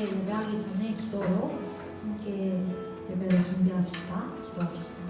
함께 예배하기 전에 기도로 함께 예배를 준비합시다. 기도합시다.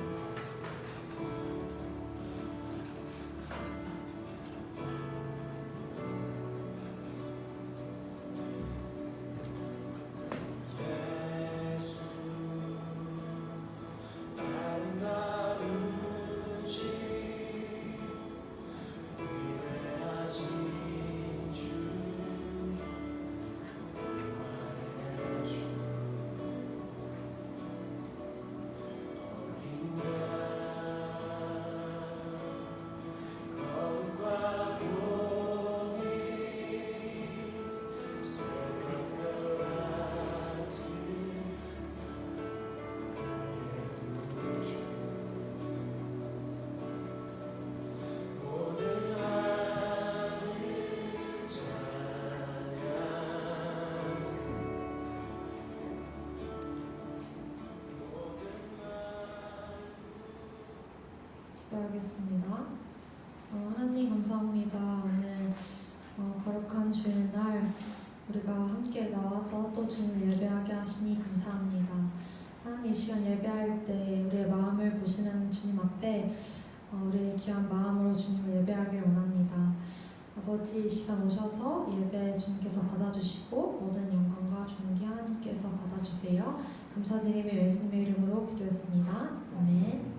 기도하겠습니다. 하나님 감사합니다. 오늘 거룩한 주의 날 우리가 함께 나와서 또 주님 예배하게 하시니 감사합니다. 하나님 이 시간 예배할 때 우리의 마음을 보시는 주님 앞에 우리의 귀한 마음으로 주님을 예배하길 원합니다. 아버지 이 시간 오셔서 예배 주님께서 받아주시고 모든 영광과 존귀 하나님께서 받아주세요. 감사드리며 예수님의 이름으로 기도했습니다. 아멘.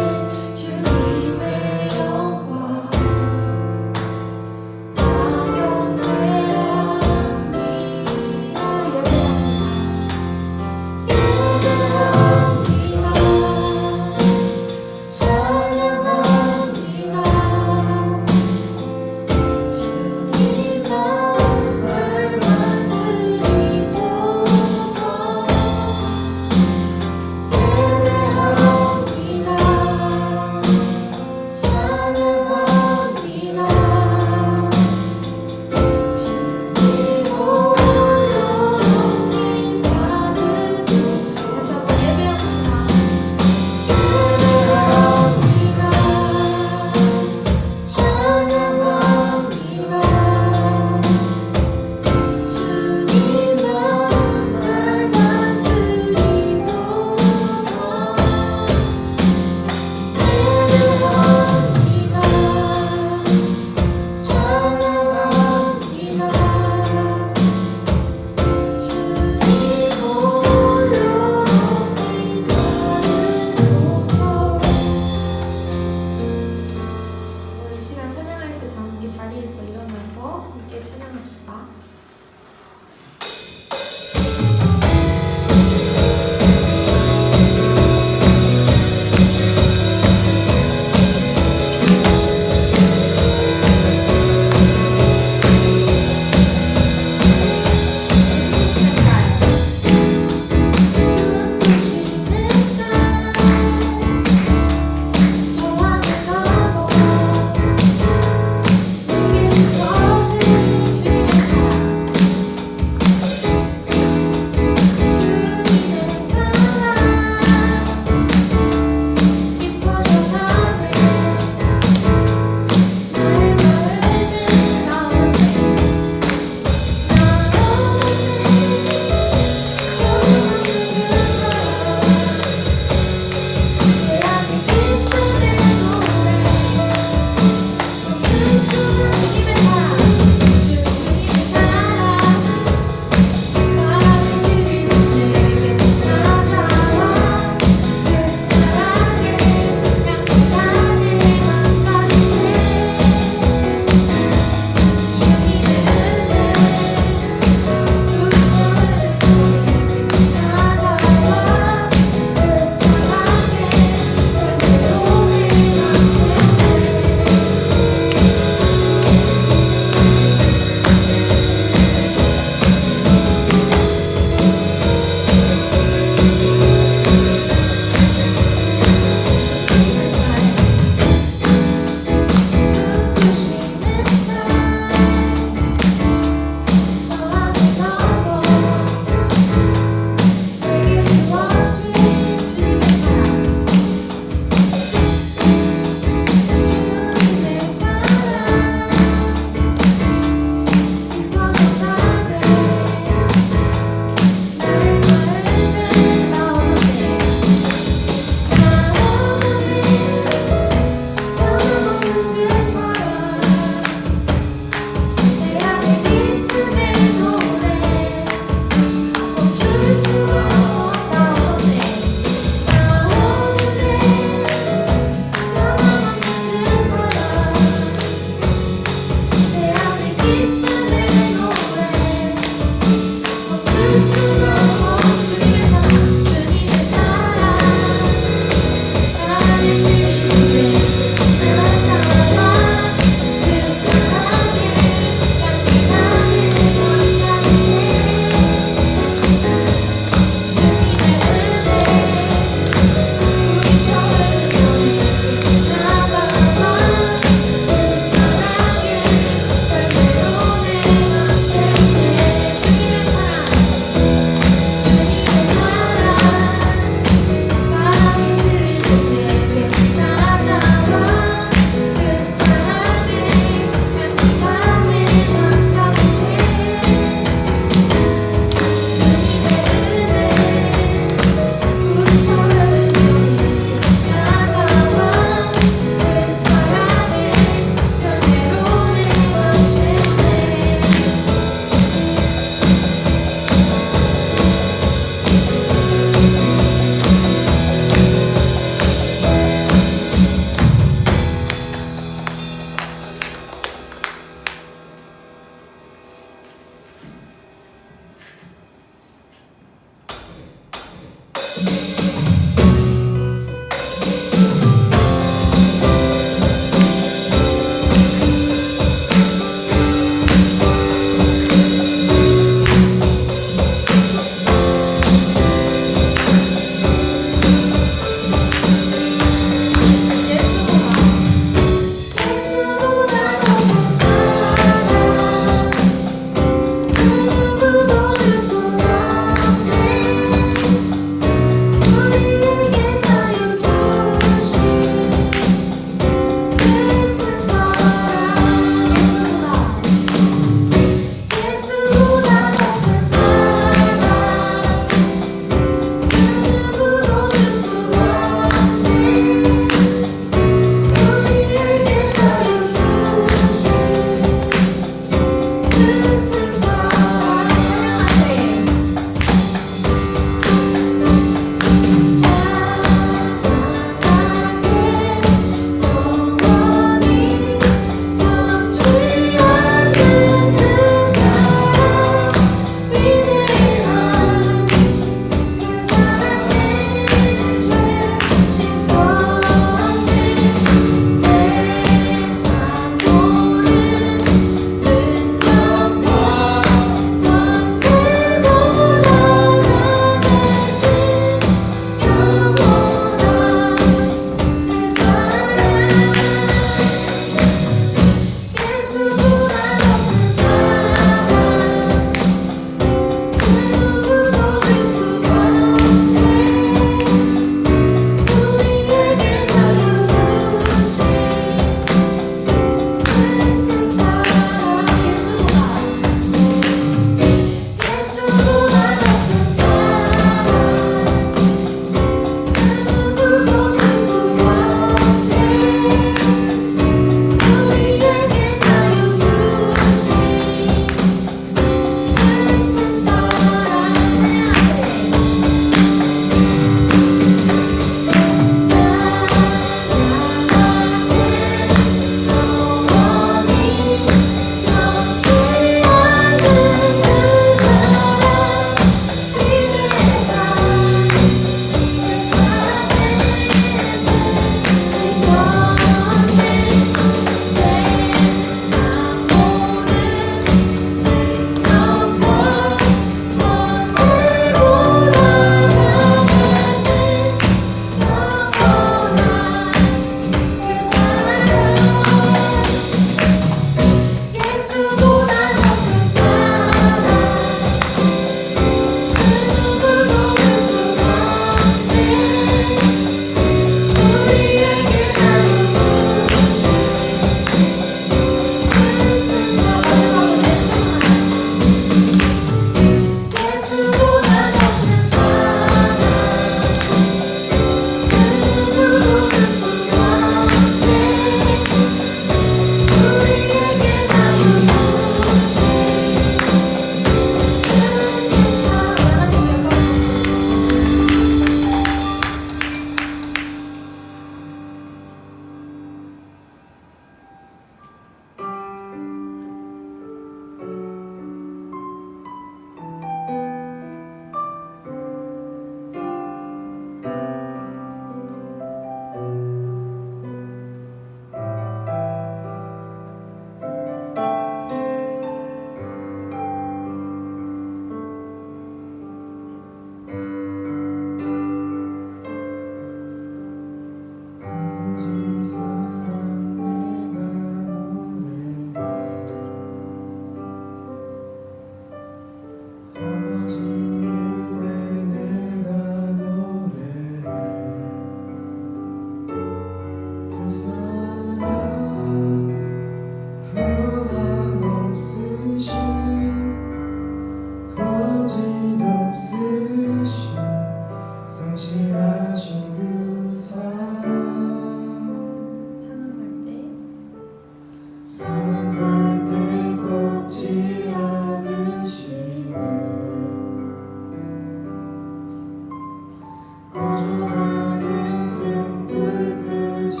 거저가는 등불 끄지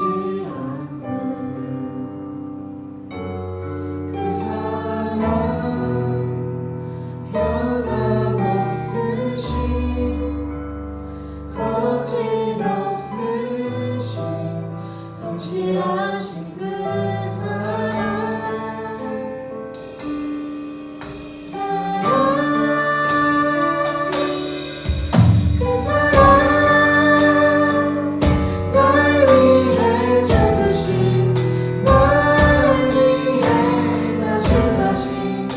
않는 그 사랑 변함없으신 거짓없으신 성실하신 그 사랑 그 사랑 날 위해 죽으신 날 위해 다시 사신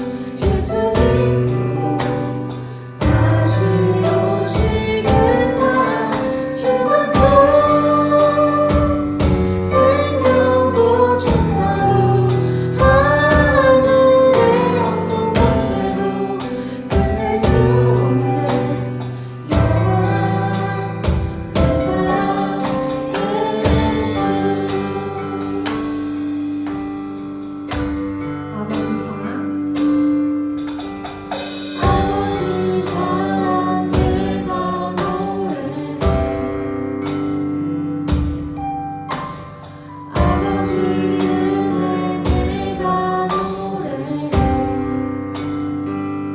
예수 그리스도 다시 오실 그 사랑 죽음도 생명도 천사도 하늘의 어떤 권세도 끝낼 수 없는 영원한 그 사랑 아버지 사랑, 아버지 사랑 내가 노래해 아버지 은혜 내가 노래해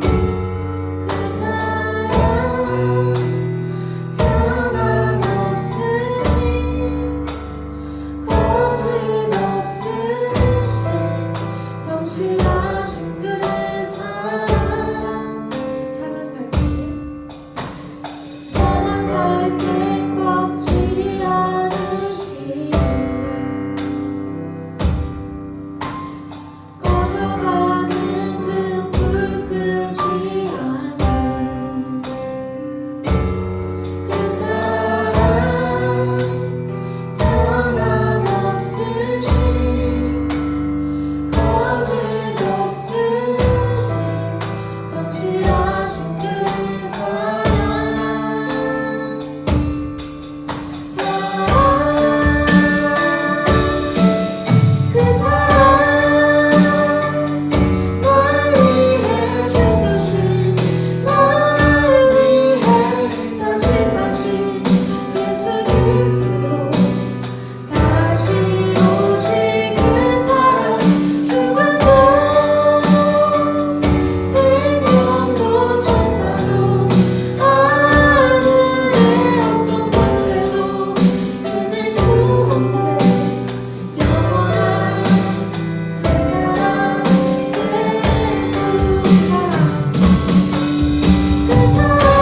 그 사랑 변함없으신 거짓없으신 성실하신 그 사랑 사랑할게. 사랑할 때 꺾지 않으신 꺼져가는 등불 끄지 않은 그 사랑 변함없으신 거짓없으신 성실하신 그 사랑 그 사랑 날 위해 죽으신 날 위해 다시 사신 예수 그리스도 다시 오실 그 사랑 죽음도 생명도 천사도 하늘의 어떤 권세도 끝낼 수 없는 영원한 그 사랑 그 사랑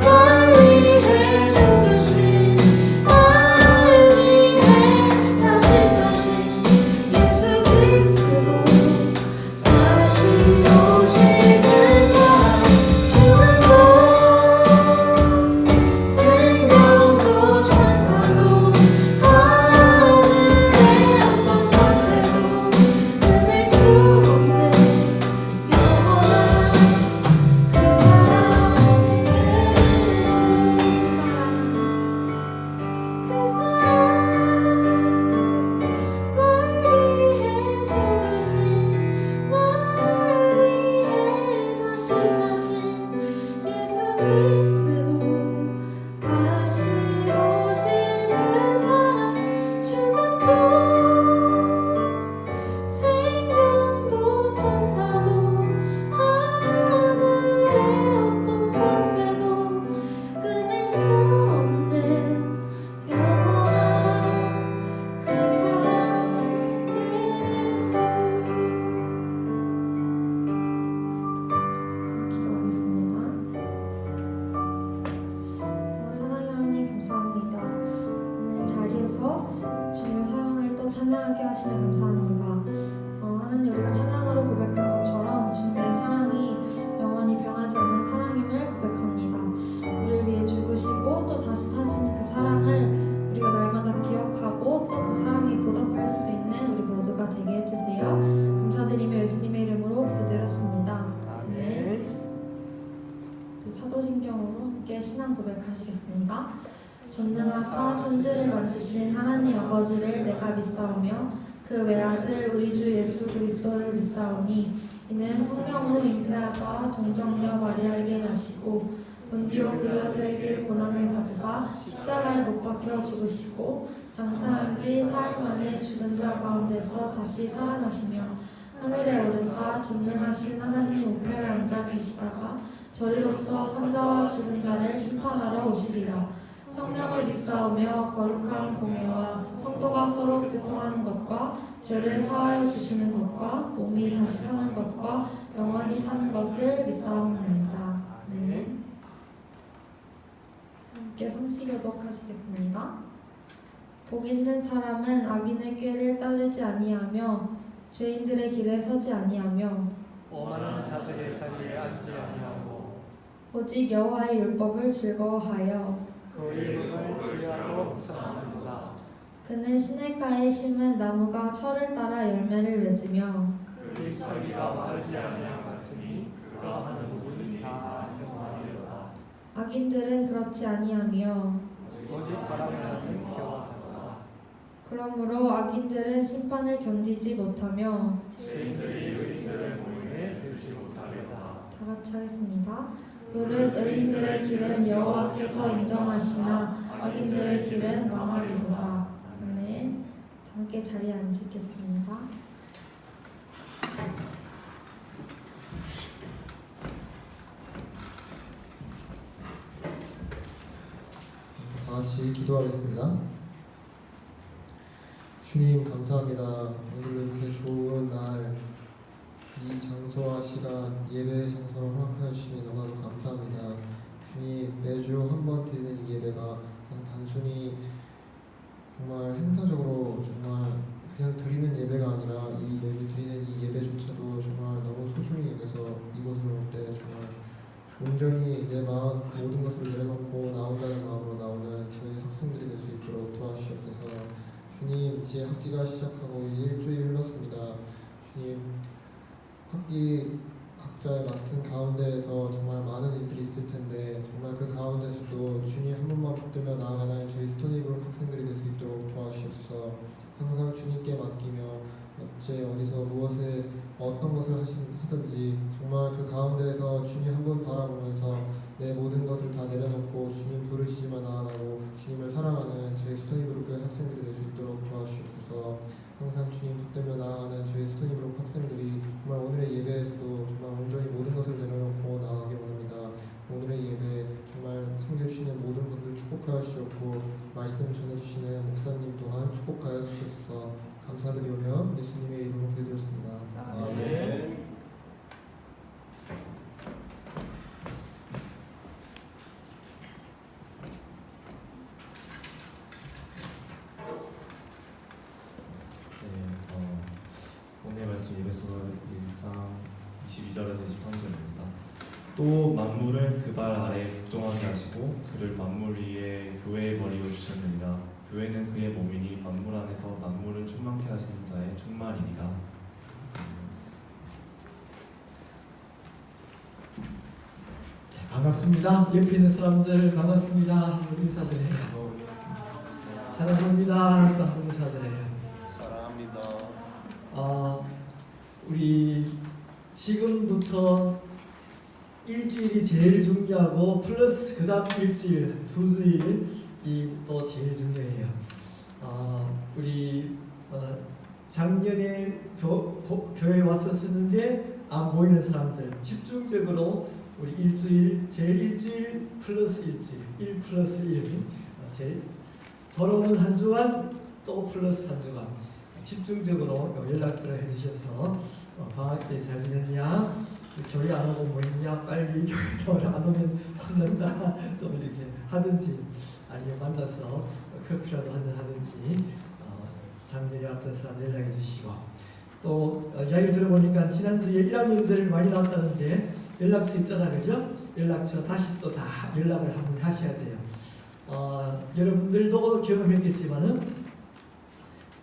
날 위해 죽으신 날 위해 다시 사신 예수 그리스도 다시 오실 그 사랑 죽음도 생명도 천사도 하늘의 어떤 권세도 끝낼 수 없는 영원한 그 사랑 날 위해 죽으신 날 위해 다시 사신 예수 그리스도 다시 오실 그 사랑 죽음도 생명도 천사도 하늘의 어떤 권세도 끊을 수 없는 영원한 그 사랑 예수 기도하겠습니다. 사랑의 하나님 감사합니다. 오늘 자리에서 주님의 사랑을 또 찬양하게 하시며 감사합니다. 하나님 우리가 찬양으로 고백한 것처럼 주님의 사랑이 영원히 변하지 않는 사랑임을 고백합니다. 우리를 위해 죽으시고 또 다시 사신 그 사랑을 우리가 날마다 기억하고 또 그 사랑에 보답할 수 있는 우리 모두가 되게 해주세요. 감사드리며 예수님의 이름으로 기도드렸습니다. 아멘. 사도신경으로 함께 신앙 고백하시겠습니다. 전능하사 천지를 만드신 하나님 아버지를 내가 믿사오며 그 외아들 우리 주 예수 그리스도를 믿사오니 이는 성령으로 잉태하사 동정녀 마리아에게 나시고 본디오 빌라도에게 고난을 받으사 십자가에 못 박혀 죽으시고 장사한 지 사흘 만에 죽은 자 가운데서 다시 살아나시며 하늘에 오르사 전능하신 하나님 우편에 앉아 계시다가 저리로서 산자와 죽은 자를 심판하러 오시리라. 성령을 믿사오며 거룩한 공예와 성도가 서로 교통하는 것과 죄를 사하여 주시는 것과 몸이 다시 사는 것과 영원히 사는 것을 믿사옵나이다. 아멘. 함께 성시교독 하시겠습니다. 복 있는 사람은 악인의 꾀를 따르지 아니하며 죄인들의 길에 서지 아니하며 오만한 자들의 자리에 앉지 아니하고 오직 여호와의 율법을 즐거워하여 그 이름을 주야로 묵상하는도다. 그는 시냇가에 심은 나무가 철을 따라 열매를 맺으며 그 잎사귀가 마르지 아니함 같으니 그가 하는 모든 일이 다 영원하리로다. 악인들은 그렇지 아니하며 오직 바람나는 겨워하도다. 그러므로 악인들은 심판을 견디지 못하며 죄인들이 의인들의 모임에 들지 못하리로다. 다 같이 하겠습니다. 무릇 의인들의 길은 여호와께서 인정하시나 악인들의 길은 망하리로다. 아멘. 함께 자리에 앉겠습니다. 다 같이 기도하겠습니다. 주님 감사합니다. 오늘 이렇게 좋은 날 이 장소와 시간 예배 장소를 허락하여 주시니 너무나도 감사합니다. 주님 매주 한 번 드리는 이 예배가 그냥 단순히 정말 행사적으로 정말 그냥 드리는 예배가 아니라 이 매주 드리는 이 예배조차도 정말 너무 소중히 여겨서 이곳을 올 때 정말 온전히 내 마음 모든 것을 내려놓고 나온다는 마음으로 나오는 저희 학생들이 될 수 있도록 도와주시옵소서. 주님 이제 학기가 시작하고 이제 일주일 흘렀습니다. 주님 학기 각자의 맡은 가운데에서 정말 많은 일들이 있을 텐데 정말 그 가운데서도 주님 한 분만 붙들며 나아가는 저희 스토니브룩 학생들이 될 수 있도록 도와주시옵소서. 항상 주님께 맡기며 어째 어디서 무엇에 어떤 것을 하든지 정말 그 가운데에서 주님 한 분 바라보면서 내 모든 것을 다 내려놓고 주님 부르시지만 나아가고 주님을 사랑하는 저희 스토니브룩 교회 학생들이 될 수 있도록 도와주시옵소서. 항상 주님 붙들며 나아가는 저희 스토니브룩 학생들이 정말 오늘의 예배에서도 정말 온전히 모든 것을 내려놓고 나아가기 원합니다. 오늘의 예배 정말 섬겨주시는 모든 분들 축복하여 주시옵고 말씀 전해주시는 목사님 또한 축복하여 주시옵소서. 감사드리오며 예수님의 이름으로 기도드렸습니다. 아멘. 오늘 말씀 예배서 1장 22절에서 23절입니다. 또 만물을 그 발 아래 복종하게 하시고 그를 만물 위에 교회의 머리로 주셨느니라. 교회는 그의 몸이니 만물 안에서 만물을 충만케 하시는 자의 충만이니라. 반갑습니다. 옆에 있는 사람들 반갑습니다. 우리 인사드려요. 사랑합니다. 또 한번 인사드려요. 사랑합니다. 우리 지금부터 일주일이 제일 중요하고 플러스 그 다음 일주일, 두 주일이 또 제일 중요해요. 우리 작년에 교회에 왔었는데 안 보이는 사람들 집중적으로 우리 일주일, 제일 일주일 플러스 일주일, 1 플러스 1, 제일 돌아오는 한 주간 또 플러스 한 주간 집중적으로 연락들을 해주셔서 방학 때 잘 지냈냐? 교회 안 오고 뭐 했냐? 빨리 교회 안 오면 혼난다. 좀 이렇게 하든지 아니면 만나서 커피라도 한잔 하든지 작년에 왔던 사람 연락해 주시고 또 이야기를 들어보니까 지난주에 1학년들 많이 나왔다는데 연락처 있잖아, 그죠? 연락처 다시 또 다 연락을 한번 하셔야 돼요. 여러분들도 경험했겠지만은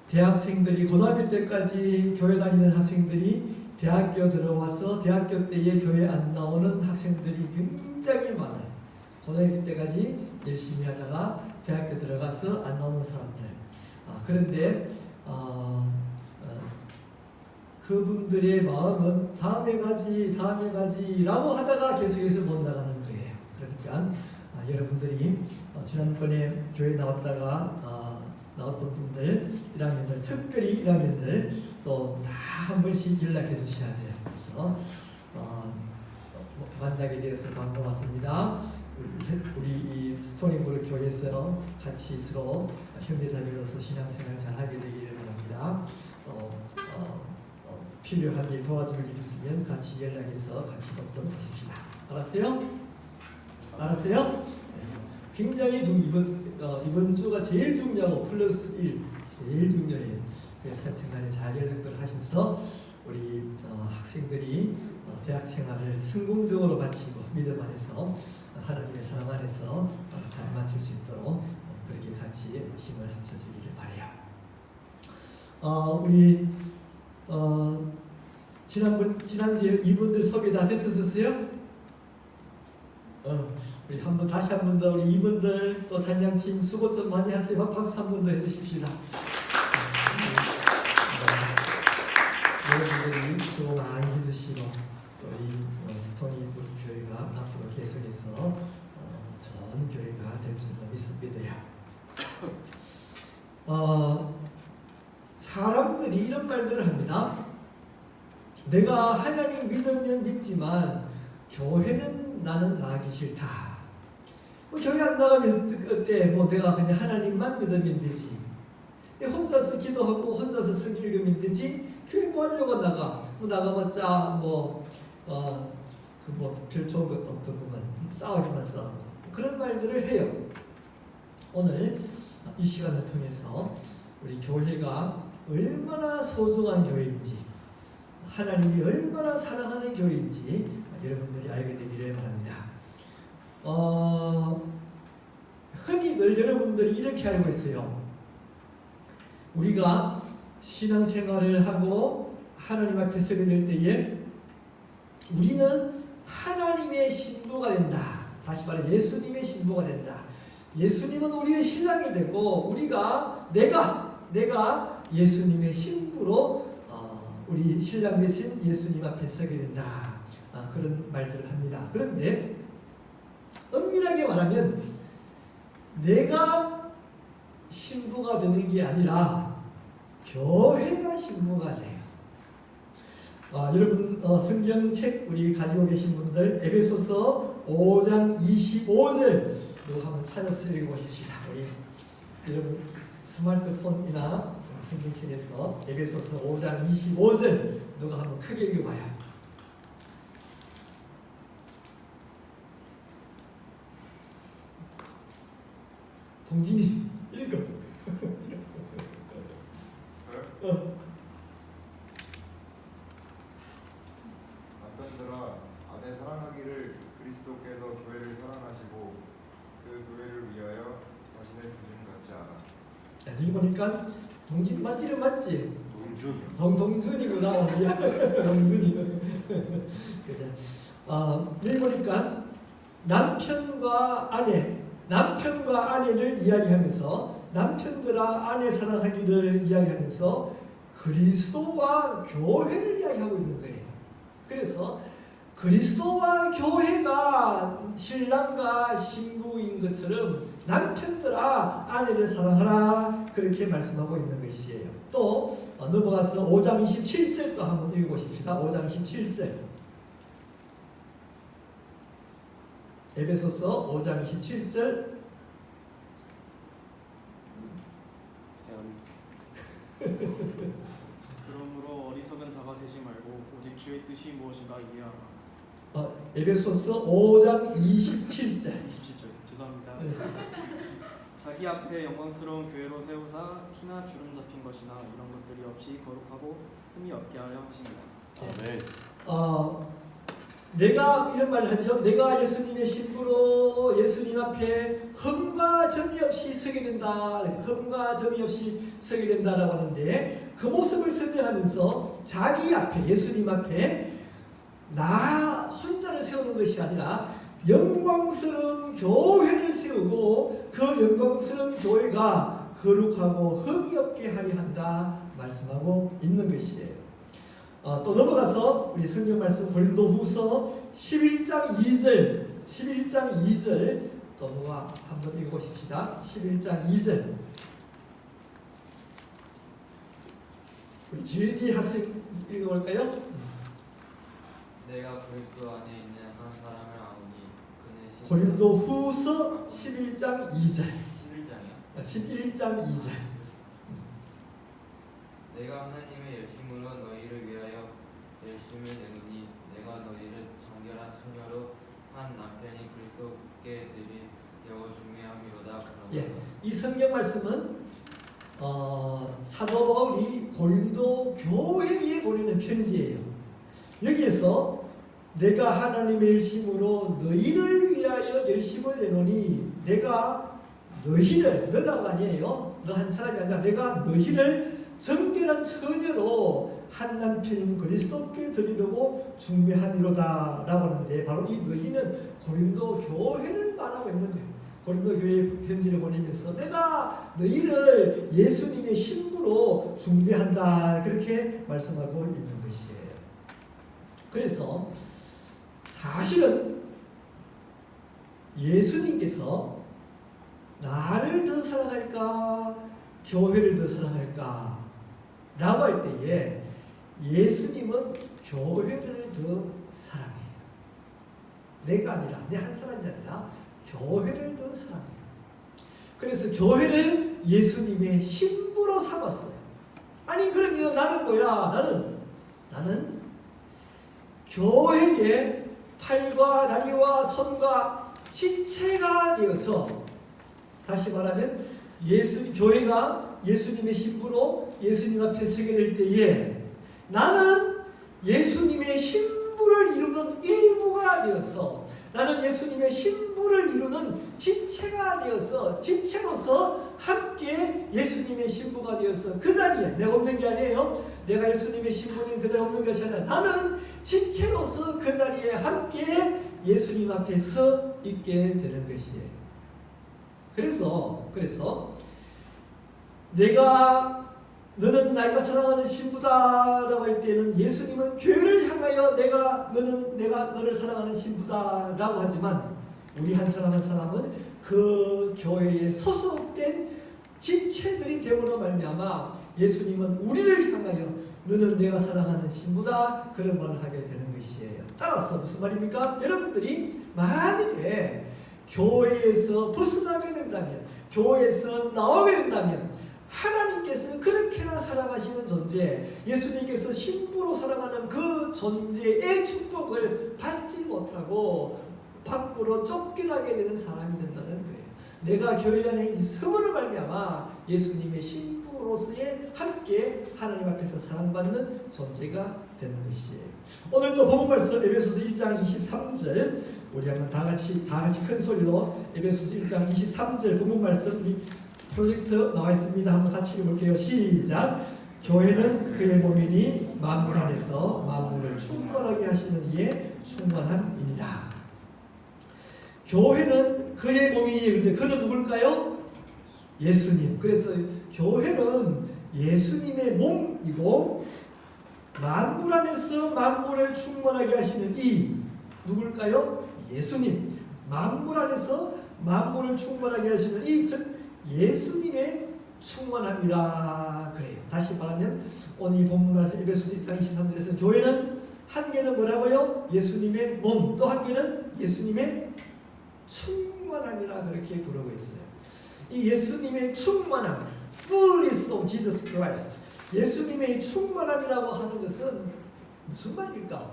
대학생들이 고등학교 때까지 교회 다니는 학생들이 대학교 들어와서 대학교 때에 교회 안 나오는 학생들이 굉장히 많아요. 고등학교 때까지 열심히 하다가 대학교 들어가서 안 나오는 사람들. 그런데 그분들의 마음은 다음에 가지라고 하다가 계속해서 못 나가는 거예요. 그러니까 여러분들이 지난번에 교회 나왔다가 나왔던 분들 1학년들 특별히 1학년들 또 다 한 번씩 연락해 주셔야 돼요. 그래서 만나게 되어서 반가웠습니다. 우리 이 스토닝브루 교회에서 같이 서로 형제자매로서 신앙생활 잘 하게 되기를 바랍니다. 필요한 일 도와줄 일 있으면 같이 연락해서 같이 돕도록 하십시다. 알았어요? 알았어요? 굉장히 이번 주가 제일 중요하고 플러스 1 제일 중요해요. 그래서 하여튼간에 잘 연락을 하셔서 우리 학생들이 대학 생활을 성공적으로 마치고 믿음 안에서 하나님의 사랑 안에서 잘 마칠 수 있도록 그렇게 같이 힘을 합쳐주기를 바라요. 우리 지난주에 이분들 소개 다 됐었어요? 우리 다시 한 번 더 우리 이분들 또 찬양팀 수고 좀 많이 하세요. 박수 한 번 더 해주십시다. 여러분들이 수고 많이 해주시고 또 이 스토니 교회가 앞으로 계속해서 좋은 교회가 될 줄로 믿어요. 사람들이 이런 말들을 합니다. 내가 하나님 믿으면 믿지만 교회는 나는 나가기 싫다. 교회 안 나가면 그때 내가 그냥 하나님만 믿으면 되지. 혼자서 기도하고 혼자서 성경 읽으면 되지. 교회 뭐 하려고 나가봤자 별 좋은 것도 없더구만. 싸우기만 싸우고 그런 말들을 해요. 오늘 이 시간을 통해서 우리 교회가 얼마나 소중한 교회인지 하나님이 얼마나 사랑하는 교회인지 여러분들이 알게 되기를 바랍니다. 흔히들 여러분들이 이렇게 알고 있어요. 우리가 신앙생활을 하고 하나님 앞에 서게 될 때에 우리는 하나님의 신부가 된다. 다시 말해 예수님의 신부가 된다. 예수님은 우리의 신랑이 되고 내가 예수님의 신부로 우리 신랑 대신 예수님 앞에 서게 된다. 그런 말들을 합니다. 그런데 엄밀하게 말하면 내가 신부가 되는 게 아니라 교회가 신부가 돼요. 여러분 성경책 우리 가지고 계신 분들 에베소서 5장 25절 이거 한번 찾아서 읽어보십시다. 우리 여러분 스마트폰이나 성경책에서 에베소서 5장 25절 누가 한번 크게 읽어봐요. 동진이 읽어. 남편들아 아내 사랑하기를 그리스도께서 교회를 사랑하시고 그 교회를 위하여 자신을 주님같이 알아. 여기 보니까 동진 맞지? 이름 맞지? 동준. 동준이구나. 동준이. 그래. 여기 보니까 남편과 아내를 이야기하면서 남편들아 아내 사랑하기를 이야기하면서 그리스도와 교회를 이야기하고 있는 거예요. 그래서 그리스도와 교회가 신랑과 신부인 것처럼 남편들아 아내를 사랑하라 그렇게 말씀하고 있는 것이에요. 또 넘어가서 5장 27절도 한번 읽어보십시다. 5장 27절 에베소서 5장 27절 그러므로 어리석은 자가 되지 말고 오직 주의 뜻이 무엇인가 이해하라. 에베소서 5장 27절 27절 죄송합니다. 자기 앞에 영광스러운 교회로 세우사 티나 주름 잡힌 것이나 이런 것들이 없이 거룩하고 흠이 없게 하려 하십니다. 내가 이런 말을 하죠. 내가 예수님의 신부로 예수님 앞에 흠과 점이 없이 서게 된다. 흠과 점이 없이 서게 된다라고 하는데 그 모습을 설명하면서 자기 앞에 예수님 앞에 나 혼자를 세우는 것이 아니라 영광스러운 교회를 세우고 그 영광스러운 교회가 거룩하고 흠이 없게 하려 한다 말씀하고 있는 것이에요. 또 넘어가서 우리 성경 말씀 고린도후서 11장 2절 또 누가 한번 읽어보십시다. 11장 2절. 우리 GLD 학생 읽어볼까요? 내가 그리스도 안에 있는 한 사람을 아노니 그는 고린도 후서 11장 2절. 11장이야. 11장 2절. 내가 하나님의 열심으로 너희를 위하여 열심을 내노니 내가 너희를 정결한 처녀로 한 남편이 그리스도께 드린 여호 중매함이로다. 예, 이 성경 말씀은 사도 바울이 고린도 교회에 보내는 편지예요. 여기에서 내가 하나님의 열심으로 너희를 위하여 열심을 내노니 내가 너희를, 너가 아니에요. 너 한 사람이 아니라 내가 너희를 정결한 처녀로 한 남편인 그리스도께 드리려고 중매함이로다 라고 하는데, 바로 이 너희는 고린도 교회를 말하고 있는 거예요. 고린도 교회 편지를 보내면서 내가 너희를 예수님의 신부로 중매한다, 그렇게 말씀하고 있는 것이에요. 그래서 사실은 예수님께서 나를 더 사랑할까 교회를 더 사랑할까 라고 할 때에 예수님은 교회를 더 사랑해요. 내가 아니라, 내 한 사람이 아니라 교회를 더 사랑해요. 그래서 교회를 예수님의 신부로 삼았어요. 아니 그러면 나는 뭐야? 나는 교회의 팔과 다리와 손과 지체가 되어서, 다시 말하면 교회가 예수님의 신부로 예수님 앞에 서게 될 때에 나는 예수님의 신부를 이루는 일부가 되어서, 나는 예수님의 신부를 이루는 지체가 되어서, 지체로서 함께 예수님의 신부가 되어서 그 자리에, 내가 없는 게 아니에요. 내가 예수님의 신부는 그대로 없는 것이 아니라 나는 지체로서 그 자리에 함께 예수님 앞에 서 있게 되는 것이에요. 그래서 너는 나이가 사랑하는 신부다라고 할 때는 예수님은 교회를 향하여 내가 너를 사랑하는 신부다라고 하지만, 우리 한 사람 한 사람은 그 교회에 소속된 지체들이 되므로 말미암아 예수님은 우리를 향하여 너는 내가 사랑하는 신부다, 그런 말을 하게 되는 것이에요. 따라서 무슨 말입니까? 여러분들이 만약에 교회에서 벗어나게 된다면, 교회에서 나오게 된다면, 하나님께서 그렇게나 사랑하시는 존재, 예수님께서 신부로 사랑하는 그 존재의 축복을 받지 못하고 밖으로 쫓겨나게 되는 사람이 된다는 거예요. 내가 교회 안에 있음으로 말미암아 예수님의 신부로서의 함께 하나님 앞에서 사랑받는 존재가 되는 것이에요. 오늘도 본문 말씀 에베소서 1장 23절, 우리 한번 다 같이 큰 소리로 에베소서 1장 23절 본문 말씀, 우리 프로젝트 나와 있습니다. 한번 같이 읽어볼게요. 시작. 교회는 그의 몸이니 만물 안에서 만물을 충만하게 하시는 이의 충만함이니라. 교회는 그의 몸이니, 근데 그는 누굴까요? 예수님. 그래서 교회는 예수님의 몸이고 만물 안에서 만물을 충만하게 하시는 이 누굴까요? 예수님. 만물 안에서 만물을 충만하게 하시는 이, 즉 예수님의 충만함이라 그래요. 다시 말하면 오늘 본문 말씀 에베소서 1장 23절에서 교회는 한 개는 뭐라고요? 예수님의 몸, 또 한 개는 예수님의 충만함이라 그렇게 부르고 있어요. 이 예수님의 충만함, fullness of Jesus Christ, 예수님의 충만함이라고 하는 것은 무슨 말일까?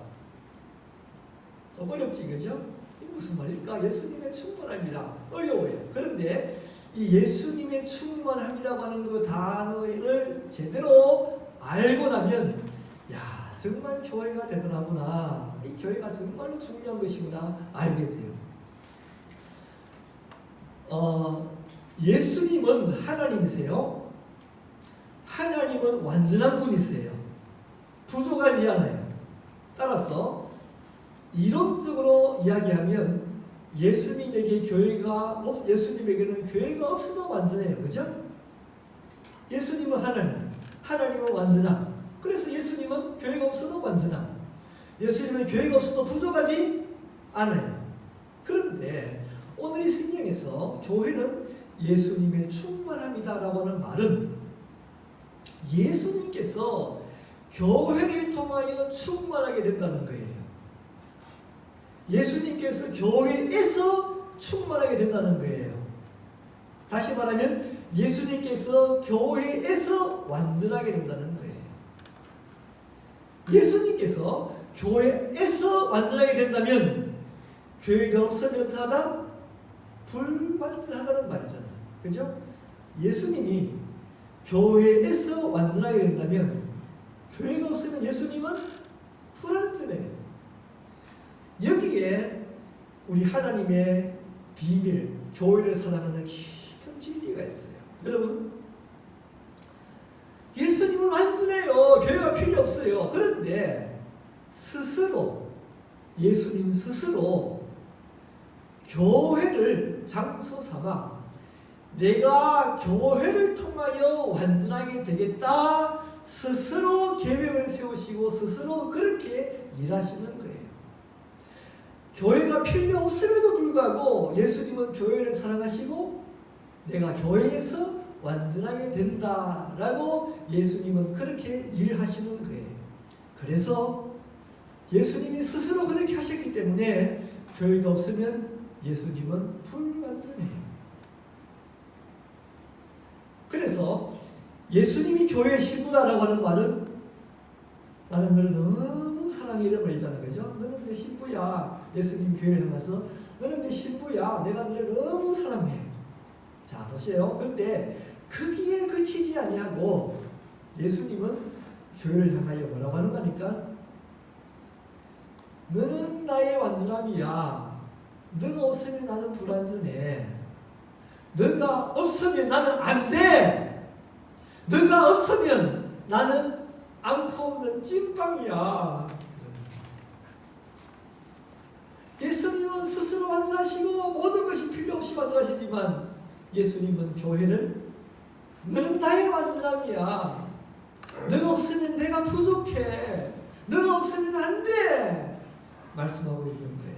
좀 어렵지, 그죠? 이 무슨 말일까? 예수님의 충만함이라 어려워요. 그런데 이 예수님의 충만함이라고 하는 그 단어를 제대로 알고 나면, 야, 정말 교회가 대단하구나, 이 교회가 정말로 중요한 것이구나 알게 돼요. 예수님은 하나님이세요. 하나님은 완전한 분이세요. 부족하지 않아요. 따라서 이론적으로 이야기하면 예수님에게는 교회가 없어도 완전해요. 그죠? 예수님은 하나님은 완전함. 그래서 예수님은 교회가 없어도 완전함. 예수님은 교회가 없어도 부족하지 않아요. 그런데 오늘 이 성경에서 예수님께서 교회는 예수님의 충만함이다라고 하는 말은 예수님께서 교회를 통하여 충만하게 된다는 거예요. 예수님께서 교회에서 충만하게 된다는 거예요. 다시 말하면 예수님께서 교회에서 완전하게 된다는 거예요. 예수님께서 교회에서 완전하게 된다면 교회가 없으면 어떡하다? 불완전하다는 말이잖아요. 그죠? 예수님이 교회에서 완전하게 된다면 교회가 없으면 예수님은 불완전해요. 여기에 우리 하나님의 비밀, 교회를 사랑하는 깊은 진리가 있어요. 여러분, 예수님은 완전해요. 교회가 필요 없어요. 그런데 스스로, 예수님 스스로 교회를 장소 삼아 내가 교회를 통하여 완전하게 되겠다 스스로 계획을 세우시고 스스로 그렇게 일하시는 거예요. 교회가 필요 없음에도 불구하고 예수님은 교회를 사랑하시고 내가 교회에서 완전하게 된다라고 예수님은 그렇게 일하시는 거예요. 그래서 예수님이 스스로 그렇게 하셨기 때문에 교회가 없으면 예수님은 불완전해요. 그래서 예수님이 교회의 신부다라고 하는 말은 나는 너를 너무 사랑해 이런 말이잖아요. 그죠? 너는 내 신부야. 예수님 교회를 향해서 너는 내 신부야. 내가 너를 너무 사랑해. 자, 보세요. 근데 거기에 그치지 아니하고 예수님은 교회를 향하여 뭐라고 하는 거니까 너는 나의 완전함이야. 너가 없으면 나는 불완전해. 너가 없으면 나는 안 돼. 너가 없으면 나는 앙코 없는 찐빵이야. 예수님은 스스로 완전하시고 모든 것이 필요 없이 완전하시지만 예수님은 교회를 너는 나의 완전함이야. 너가 없으면 내가 부족해. 너가 없으면 안 돼. 말씀하고 있는 거예요.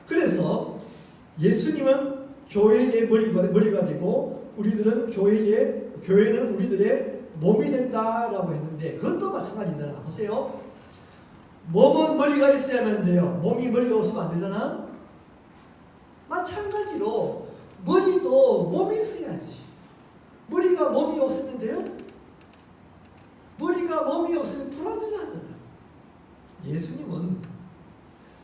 그래서 예수님은 교회의 머리가 되고 우리들은 교회는 우리들의 몸이 된다라고 했는데 그것도 마찬가지잖아. 보세요. 몸은 머리가 있어야만 돼요. 머리가 없으면 안 되잖아. 마찬가지로 머리도 몸이 있어야지. 머리가 몸이 없으면 돼요? 머리가 몸이 없으면 불완전하잖아. 예수님은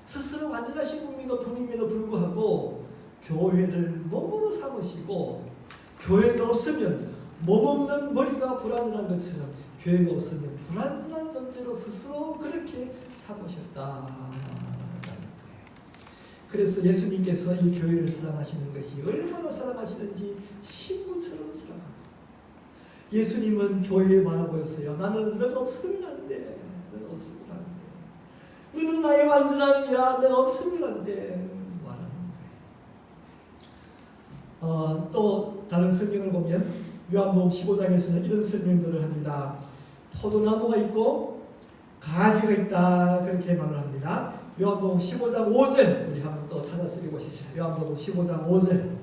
스스로 완전하신 분임에도 불구하고 교회를 몸으로 삼으시고 교회가 없으면 몸 없는 머리가 불완전한 것처럼 교회가 없으면 불완전한 존재로 스스로 그렇게 삼으셨다. 그래서 예수님께서 이 교회를 사랑하시는 것이 얼마나 사랑하시는지 신부처럼 사랑합니다. 예수님은 교회에 바라보였어요. 나는 너가 없으면 안 돼. 너가 없으면 안 돼. 너는 나의 완전함이야. 너가 없으면 안 돼. 말하는 거예요. 또 다른 성경을 보면 요한복음 15장에서는 이런 설명들을 합니다. 포도나무가 있고 가지가 있다. 그렇게 말을 합니다. 요한복음 15장 5절 우리 한번 또 찾아서 읽어보십시오. 요한복음 15장 5절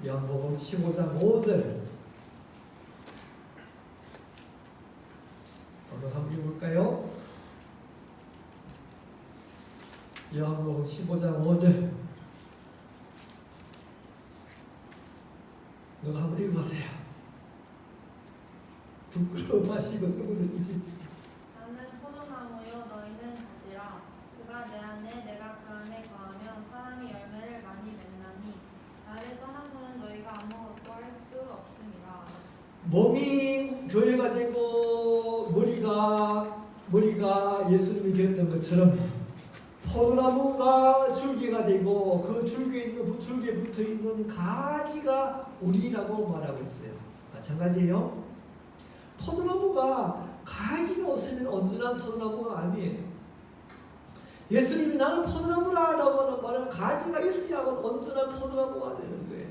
요한복음 15장 5절 한번 읽어볼까요? 요한복음 15장 5절 누가 한번 읽어보세요. 부끄러워 마시고 누구든지 나는 포도나무요 너희는 가지라. 그가 내 안에 내가 그 안에 거하면 사람이 열매를 많이 맺나니 나를 떠나서는 너희가 아무것도 할 수 없음이라. 몸이 교회가 되고 머리가 예수님이 되었던 것처럼 포도나무가 줄기가 되고 그 줄기에 붙어 있는 가지가 우리라고 말하고 있어요. 마찬가지예요. 포도나무가 가지가 없으면 온전한 포도나무가 아니에요. 예수님이 나는 포도나무라고 하는 말은 가지가 있어야만 온전한 포도나무가 되는 거예요.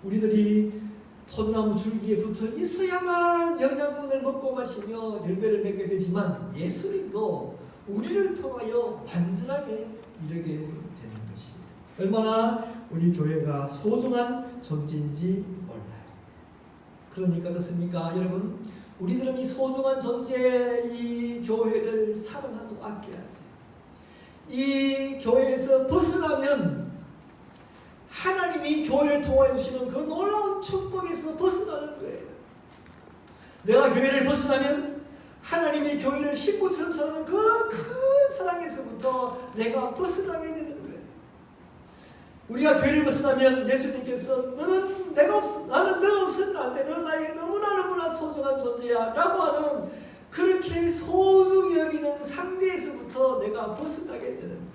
우리들이 포도나무 줄기에 붙어 있어야만 영양분을 먹고 마시며 열매를 맺게 되지만 예수님도 우리를 통하여 완전하게 이르게 되는 것이에요. 얼마나 우리 교회가 소중한 존재인지 몰라요. 그러니까 그렇습니까? 여러분, 우리들은 이 소중한 존재, 이 교회를 사랑하고 아껴야 돼요. 이 교회에서 벗어나면 하나님이 교회를 통하여 주시는 그 놀라운 축복에서 벗어나는 거예요. 내가 교회를 벗어나면 하나님이 교회를 식구처럼 사랑하는 그 큰 사랑에서부터 내가 벗어나게 되는 거예요. 우리가 교회를 벗어나면 예수님께서 너는 내가 나는 내가 없으면 안 돼. 너는 나에게 너무나 소중한 존재야 라고 하는 그렇게 소중히 여기는 상대에서부터 내가 벗어나게 되는 거예요.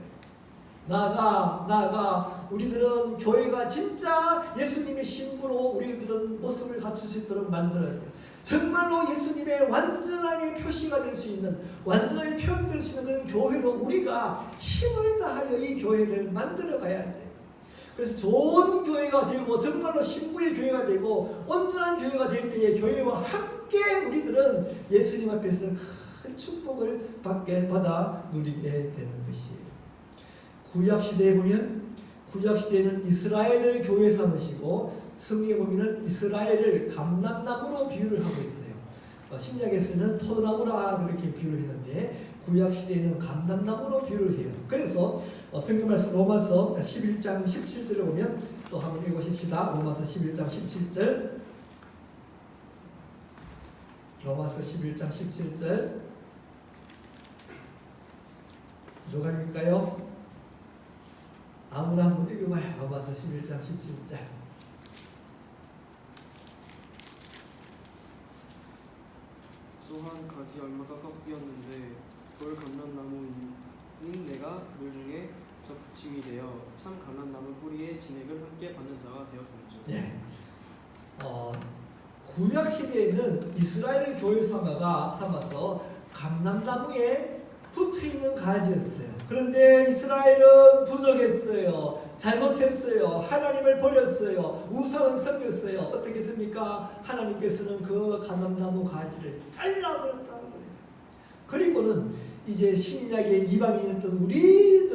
나아가 우리들은 교회가 진짜 예수님의 신부로 우리들은 모습을 갖출 수 있도록 만들어야 돼요. 정말로 예수님의 완전하게 표시가 될 수 있는, 완전하게 표현될 수 있는 그런 교회로 우리가 힘을 다하여 이 교회를 만들어 가야 돼요. 그래서 좋은 교회가 되고 정말로 신부의 교회가 되고 온전한 교회가 될 때에 교회와 함께 우리들은 예수님 앞에서 큰 축복을 받아 누리게 되는 것이에요. 구약시대에 보면 구약시대에는 이스라엘을 교회 삼으시고 성경에 보면 이스라엘을 감람나무로 비유를 하고 있어요. 신약에서는 포도나무라 그렇게 비유를 했는데 구약시대에는 감람나무로 비유를 해요. 그래서 성경 말씀 로마서 11장 17절을 보면 또 한번 읽어보십시다. 로마서 11장 17절, 로마서 11장 17절 누가 읽을까요? 아무나 한번 읽어봐요. 로마서 11장 17절. 또한 가지 얼마가 꺾이었는데 돌 감람나무인 내가 그들 중에 접붙임이 되어 참 감람나무 뿌리의 진액을 함께 받는 자가 되었음이죠. 네. 구약 시대에는 이스라엘 교회 삼아서 감람나무에 붙어 있는 가지였어요. 그런데 이스라엘은 부족했어요. 잘못했어요. 하나님을 버렸어요. 우상을 섬겼어요. 어떻게 했습니까? 하나님께서는 그 감람나무 가지를 잘라버렸다는 거예요. 그리고는 이제 신약의 이방인이었던 우리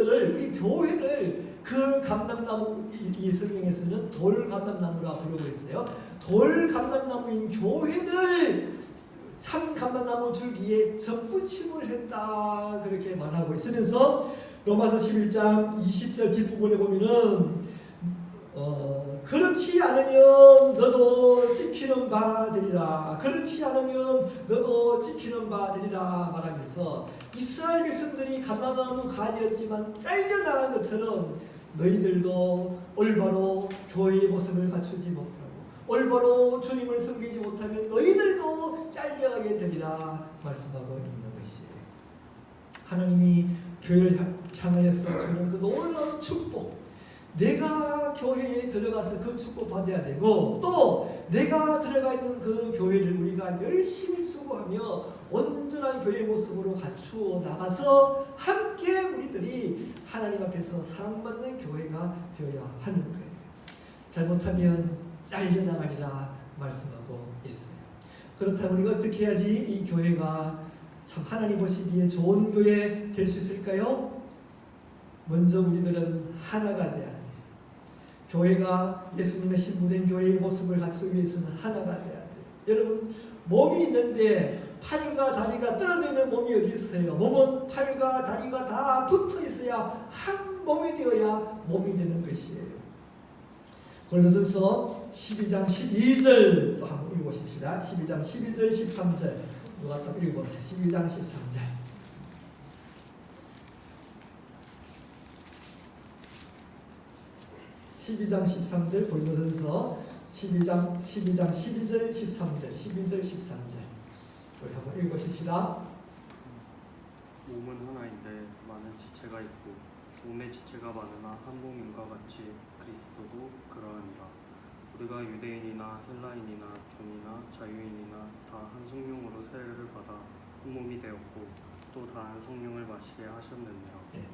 교회를 그 감람나무, 이 성경에서는 돌 감람나무라 부르고 있어요. 돌 감람나무인 교회를 참 감람나무 줄기에 접붙임을 했다 그렇게 말하고 있으면서 로마서 11장 20절 뒷부분에 보면은 그렇지 않으면 너도 찍히는 바 되리라. 그렇지 않으면 너도 찍히는 바 되리라 말하면서 이스라엘 백성들이 감람나무 가지였지만 잘려나간 것처럼 너희들도 올바로 교회의 모습을 갖추지 못하고 올바로 주님을 섬기지 못하면 너희들도 잘려가게 되리라 말씀하고 있는 것이에요. 하나님이 교회를 향하여서 주는 그 놀라운 축복, 내가 교회에 들어가서 그 축복 받아야 되고 또 내가 들어가 있는 그 교회를 우리가 열심히 수고하며 온전한 교회의 모습으로 갖추어 나가서 함께 우리들이 하나님 앞에서 사랑받는 교회가 되어야 하는 거예요. 잘못하면 잘려나가리라 말씀하고 있어요. 그렇다면 우리가 어떻게 해야지 이 교회가 참 하나님 보시기에 좋은 교회 될 수 있을까요? 먼저 우리들은 하나가 돼야 돼요. 교회가 예수님의 신부된 교회의 모습을 갖추기 위해서는 하나가 돼야 돼요. 여러분, 몸이 있는데 팔과 다리가 떨어져 있는 몸이 어디 있어요? 몸은 팔과 다리가 다 붙어 있어야 한 몸이 되어야 몸이 되는 것이에요. 고린도전서 12장 12절 또 한번 읽어보십시다. 12장 12절 13절 누가 딱 읽어보세요. 12장 13절 12장 13절 고린도전서 12장 12절 13절 12절 13절 우리 한번 읽어보십시다. 몸은 하나인데 많은 지체가 있고 몸의 지체가 많으나 한 몸인과 같이 그리스도도 그러하니라. 우리가 유대인이나 헬라인이나 종이나 자유인이나 다 한 성령으로 세례를 받아 한 몸이 되었고 또 다 한 성령을 마시게 하셨느니라. 네.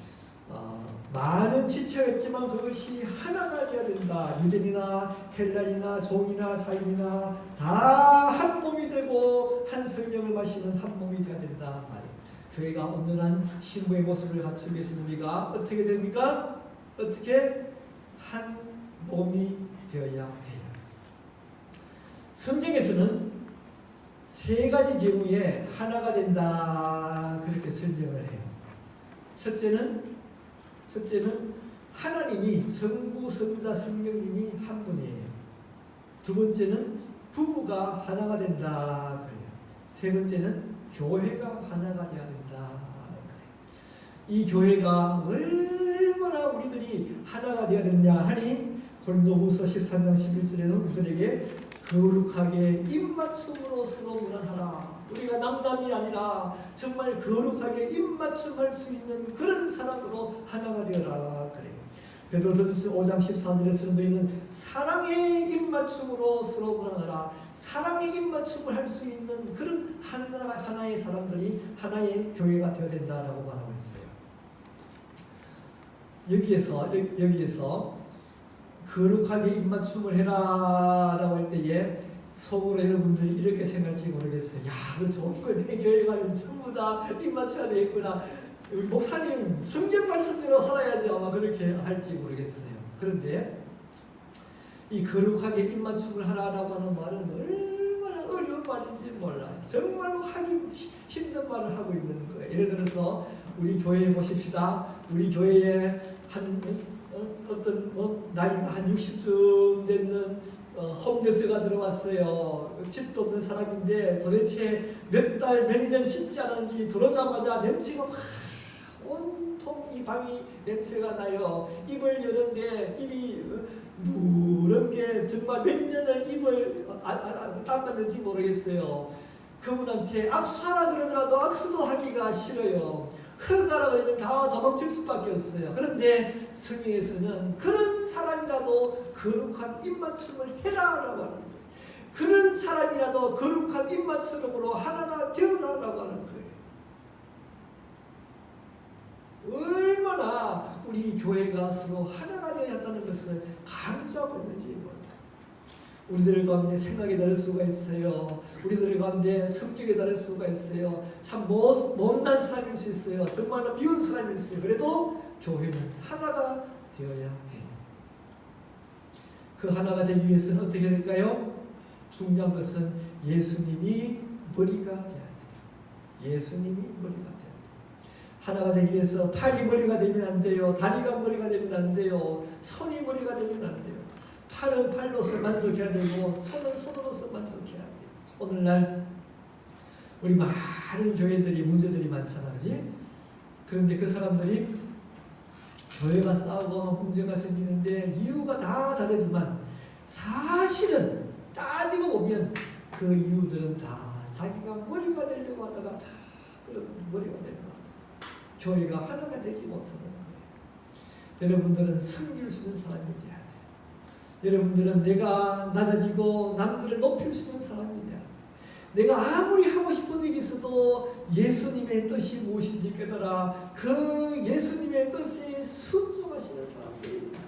많은 지체가 있지만 그것이 하나가 되어야 된다. 유대인이나 헬라인이나 종이나 자유인이나 다 한 몸이 되고 한 성령을 마시는 한 몸이 되어야 된다 말이에요. 교회가 온전한 신부의 모습을 갖추기 위해서 우리가 어떻게 됩니까? 어떻게? 한 몸이 되어야 해요. 성경에서는 세 가지 경우에 하나가 된다 그렇게 설명을 해요. 첫째는 하나님이 성부, 성자, 성령님이 한 분이에요. 두 번째는 부부가 하나가 된다 그래요. 세 번째는 교회가 하나가 되어야 된다 그래요. 이 교회가 얼마나 우리들이 하나가 되어야 되느냐 하니 고린도후서 13장 11절에는 우리들에게 거룩하게 입맞춤으로 서로 문안하라. 우리가 남남이 아니라 정말 거룩하게 입맞춤할 수 있는 그런 사람으로 하나가 되어라 그래요. 베드로전서 5장 14절에서는 너희는 사랑의 입맞춤으로 서로 문안하라. 사랑의 입맞춤을 할 수 있는 그런 하나의 사람들이 하나의 교회가 되어야 된다라고 말하고 있어요. 여기에서 거룩하게 입맞춤을 해라라고 할 때에 속으로 여러분들이 이렇게 생각할지 모르겠어요. 야, 그 좋은 거 내 교회 가면 전부 다 입맞춰야 되겠구나. 우리 목사님 성경 말씀대로 살아야지 아마 그렇게 할지 모르겠어요. 그런데 이 거룩하게 입맞춤을 하라라고 하는 말은 얼마나 어려운 말인지 몰라요. 정말로 하기 힘든 말을 하고 있는 거예요. 예를 들어서 우리 교회에 보십시다. 우리 교회에 어떤 나이가 한 60쯤 되는 홈레스가 들어왔어요. 집도 없는 사람인데 도대체 몇 달, 몇 년 씻지 않았는지 들어오자마자 냄새가 막 온통 이 방이 냄새가 나요. 입을 여는데 입이 누런 게 정말 몇 년을 입을 닦았는지 모르겠어요. 그분한테 악수하라 그러더라도 악수도 하기가 싫어요. 흑하라 그러면 다 도망칠 수밖에 없어요. 그런데 성경에서는 그런 사람이라도 거룩한 입맞춤을 해라라고 하는 거예요. 그런 사람이라도 거룩한 입맞춤으로 하나가 되어라라고 하는 거예요. 얼마나 우리 교회가 서로 하나가 되어야 한다는 것을 감수하고 있는지 몰라요. 우리들 가운데 생각이 다를 수가 있어요. 우리들 가운데 성격이 다를 수가 있어요. 참 못난 사람일 수 있어요. 정말로 미운 사람일 수 있어요. 그래도 교회는 하나가 되어야 해요. 그 하나가 되기 위해서는 어떻게 될까요? 중요한 것은 예수님이 머리가 되어야 돼요. 예수님이 머리가 되어야 돼요. 하나가 되기 위해서 팔이 머리가 되면 안 돼요. 다리가 머리가 되면 안 돼요. 손이 머리가 되면 안 돼요. 팔은 팔로서 만족해야 되고 손은 손으로서 만족해야 돼요. 오늘날 우리 많은 교회들이 문제들이 많잖아, 그지? 그런데 그 사람들이 교회가 싸우고 문제가 생기는데 이유가 다 다르지만 사실은 따지고 보면 그 이유들은 다 자기가 머리가 되려고 하다가 다 그런 머리가 되려고 하다가 교회가 하나가 되지 못하는 거예요. 여러분들은 섬길 수 있는 사람이 돼야 돼요. 여러분들은 내가 낮아지고 남들을 높일 수 있는 사람이 돼야 돼요. 내가 아무리 하고 싶은 일이 있어도 예수님의 뜻이 무엇인지 깨달아 그 예수님의 뜻에 순종하시는 사람들입니다.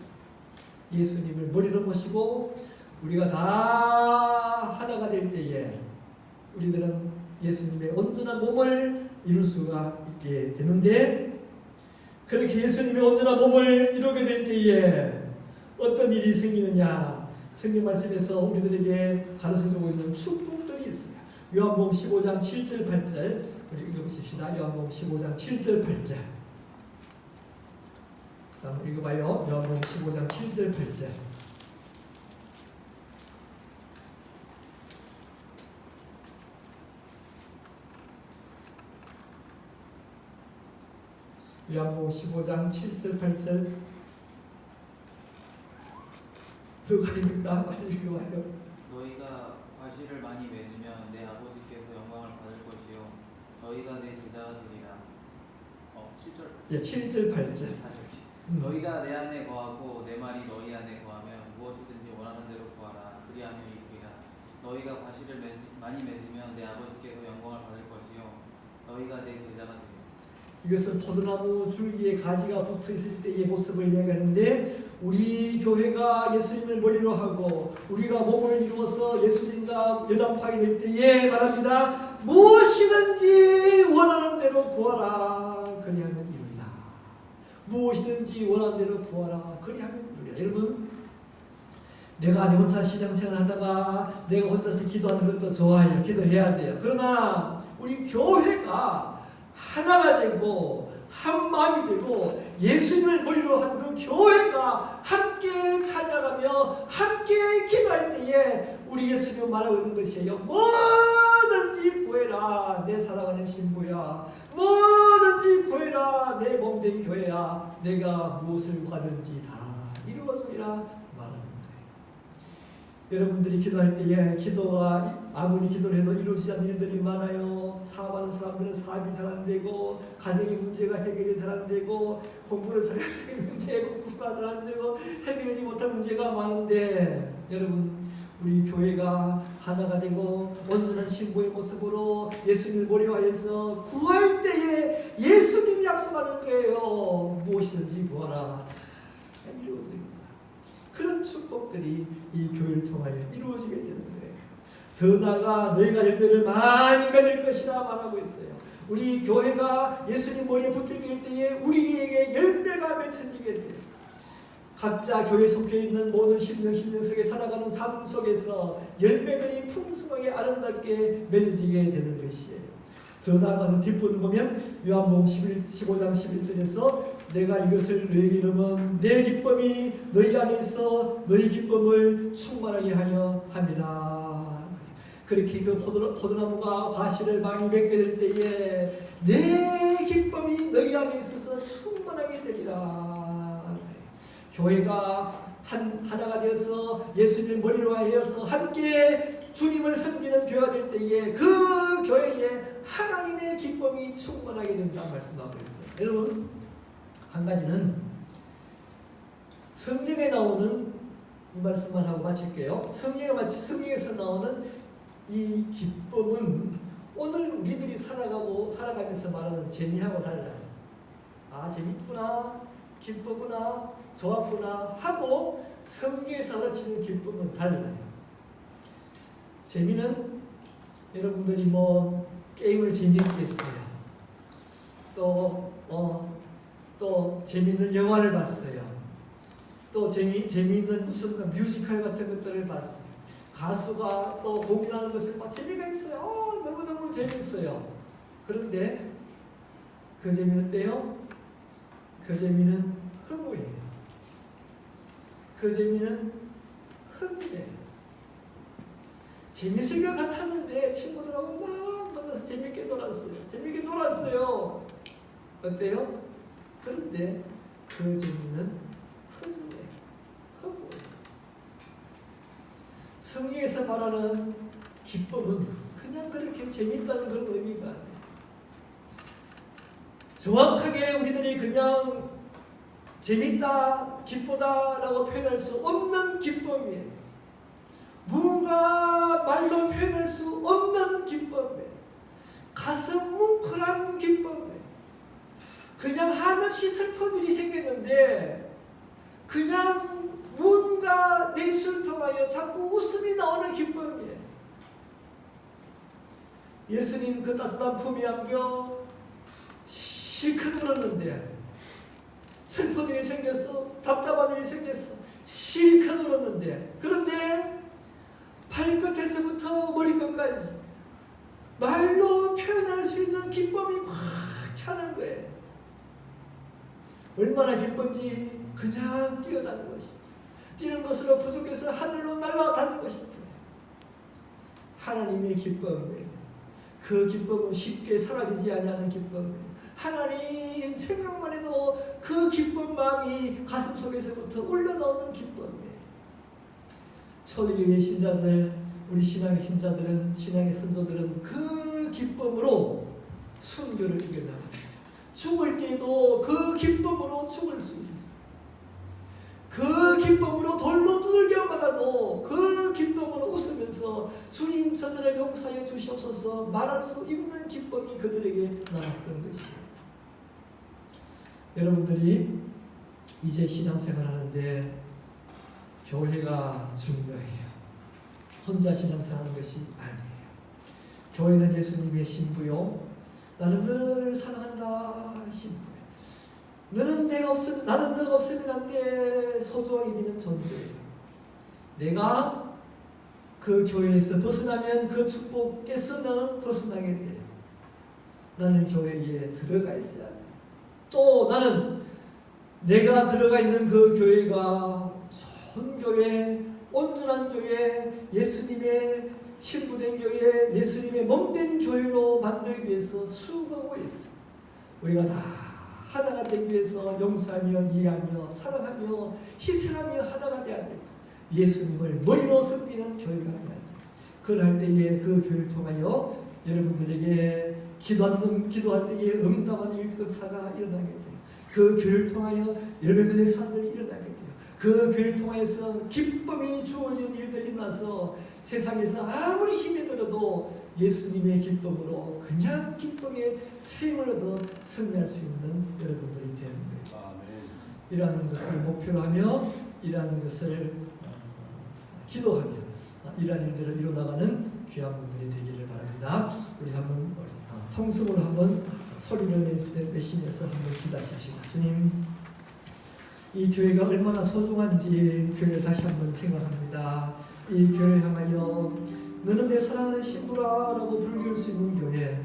예수님을 머리로 모시고 우리가 다 하나가 될 때에 우리들은 예수님의 온전한 몸을 이룰 수가 있게 되는데 그렇게 예수님의 온전한 몸을 이루게 될 때에 어떤 일이 생기느냐 성경 말씀에서 우리들에게 가르쳐주고 있는 축복들이 있어요. 요한복음 15장 7절 8절 우리 읽어보십시다. 요한복음 15장 7절 8절 다음 읽어봐요. 요한복음 15장 7절 8절 요한복음 15장 7절 8절 누가 읽을까? 빨리 읽어봐요. 너희가 과실을 많이 맺으면 내 아버지께서 영광을 받을 것이요 너희가 내 제자가 되리라. 7절. 예, 7절 8절. 너희가 내 안에 거하고 내 말이 너희 안에 거하면 무엇이든지 원하는 대로 구하라. 그리하면 이루리라. 너희가 과실을 많이 맺으면 내 아버지께서 영광을 받을 것이요 너희가 내 제자가 되리라. 이것은 포도나무 줄기에 가지가 붙어 있을 때의 모습을 이야기하는데 우리 교회가 예수님을 머리로 하고 우리가 몸을 이루어서 예수님과 연합하게 될 때에 말합니다. 무엇이든지 원하는 대로 구하라. 그리하면 이루리라. 무엇이든지 원하는 대로 구하라. 그리하면 이루리라. 여러분, 내가 내 혼자 신앙생활 하다가 내가 혼자서 기도하는 것도 좋아해요. 기도해야 돼요. 그러나 우리 교회가 하나가 되고 한 마음이 되고 예수님을 머리로 한 그 교회가 함께 찬양하며 함께 기도할 때에 우리 예수님은 말하고 있는 것이에요. 뭐든지 구해라 내 사랑하는 신부야. 뭐든지 구해라 내 몸된 교회야. 내가 무엇을 구하든지 다 이루어주리라 말하는 거예요. 여러분들이 기도할 때에 기도가 아무리 기도를 해도 이루어지지 않는 일들이 많아요. 사업하는 사람들은 사업이 잘 안 되고, 가정의 문제가 해결이 잘 안 되고, 공부를 잘 했는데 공부가 잘 안 되고, 해결하지 못할 문제가 많은데, 여러분, 우리 교회가 하나가 되고 온전한 신부의 모습으로 예수님을 모리화해서 구할 때에 예수님이 약속하는 거예요. 무엇이든지 구하라. 이루어집니다. 그런 축복들이 이 교회를 통하여 이루어지게 되는 거예요. 더 나아가 너희가 열매를 많이 맺을 것이라 말하고 있어요. 우리 교회가 예수님 머리에 붙들게 될 때에 우리에게 열매가 맺혀지게 돼요. 각자 교회에 속해 있는 모든 심령 속에 살아가는 삶 속에서 열매들이 풍성하게 아름답게 맺어지게 되는 것이에요. 더 나아가서 뒷부분 보면 요한복음 15장 11절에서 내가 이것을 너희에게 이르면 내 기쁨이 너희 안에 있어 너희 기쁨을 충만하게 하려 함이라. 그렇게 그 포도나무가 과실을 많이 맺게 될 때에 내 기쁨이 너희 안에 있어서 충만하게 되리라. 교회가 하나가 되어서 예수님을 머리로 하여서 함께 주님을 섬기는 교회가 될 때에 그 교회에 하나님의 기쁨이 충만하게 된다 말씀하고 있어요. 여러분, 한 가지는 성경에 나오는 이 말씀만 하고 마칠게요. 성경에서 나오는 이 기쁨은 오늘 우리들이 살아가면서 말하는 재미하고 달라요. 아, 재밌구나, 기쁘구나, 좋았구나 하고 성경에서 가르치는 기쁨은 달라요. 재미는 여러분들이 뭐 게임을 재미있게 했어요. 또 재미있는 영화를 봤어요. 또 재미있는 무슨 뮤지컬 같은 것들을 봤어요. 가수가 또 공연하는 것을 막 재미가 있어요. 너무너무 재미있어요. 그런데 그 재미는 때요? 그 재미는 허무해요. 그 재미는 허전해요. 재밌을 것 같았는데 친구들하고 막 만나서 재밌게 놀았어요. 어때요? 그런데 그 재미는 허전해요. 허무해요. 성경에서 말하는 기쁨은 그냥 그렇게 재밌다는 그런 의미가 아니에요. 정확하게 우리들이 그냥 재밌다, 기쁘다라고 표현할 수 없는 기쁨이에요. 뭔가 말로 표현할 수 없는 기쁨이에요. 가슴 뭉클한 기쁨이에요. 그냥 한없이 슬픈 일이 생겼는데 그냥 뭔가 내 입술을 통하여 자꾸 웃음이 나오는 기쁨이에요. 예수님 그 따뜻한 품에 안겨 실컷 울었는데 슬픈 일이 생겼어, 답답한 일이 생겼어, 실컷 울었는데 그런데 발끝에서부터 머리끝까지 말로 표현할 수 있는 기쁨이 확 차는 거예요. 얼마나 기쁜지 그냥 뛰어다니는 것이, 뛰는 것으로 부족해서 하늘로 날아다니는 것이 하나님의 기쁨이에요. 그 기쁨은 쉽게 사라지지 않는 기쁨이에요. 하나님 생각만 해도 그 기쁜 마음이 가슴 속에서부터 올라나오는 기쁨이에요. 초대교회 신자들, 우리 신앙의 신자들은, 신앙의 선조들은 그 기쁨으로 순교를 이겨나갔어요. 죽을 때에도 그 기쁨으로 죽을 수 있었어요. 그 기쁨으로 돌로 두들겨 맞아도 그 기쁨으로 웃으면서 주님 저들을 용서하여 주시옵소서 말할 수 있는 기쁨이 그들에게 나왔던 것이에요. 여러분들이 이제 신앙생활 하는데 교회가 중요해요. 혼자 신앙생활하는 것이 아니에요. 교회는 예수님의 신부요, 나는 너를 사랑한다 신부예요. 너는 내가 없으면, 나는 너가 없으면 안 돼. 소중하게 여기는 존재예요. 내가 그 교회에서 벗어나면 그 축복에서 나는 벗어나게 돼. 나는 교회에 들어가 있어야 돼. 또 나는 내가 들어가 있는 그 교회가 좋은 교회, 온전한 교회, 예수님의 신부된 교회, 예수님의 몸된 교회로 만들기 위해서 수고하고 있어요. 우리가 다 하나가 되기 위해서 용서하며 이해하며 사랑하며 희생하며 하나가 되어야 돼요. 예수님을 머리로 섬기는 교회가 되어야 돼요. 그걸 할 때에 그 교회를 통하여 여러분들에게 기도할 때에 응답하는 역사가 일어나게 돼요. 그 교회를 통하여 여러분들의 사람들이 일어나게 돼요. 그 교회를 통해서 기쁨이 주어진 일들이 나서 세상에서 아무리 힘이 들어도 예수님의 기쁨으로 그냥 기쁨의 세임을 얻어 승리할 수 있는 여러분들이 되는 거예요. 이러한 것을 목표로 하며 이러한 것을 기도하며 이러한 일들을 이뤄나가는 귀한 분들이 되기를 바랍니다. 우리 한번 통성으로 한번 소리를 내시면서 한번 기도하십시다. 주님, 이 교회가 얼마나 소중한지 교회를 다시 한번 생각합니다. 이 교회를 향하여 너는 내 사랑하는 신부라라고 불릴 수 있는 교회,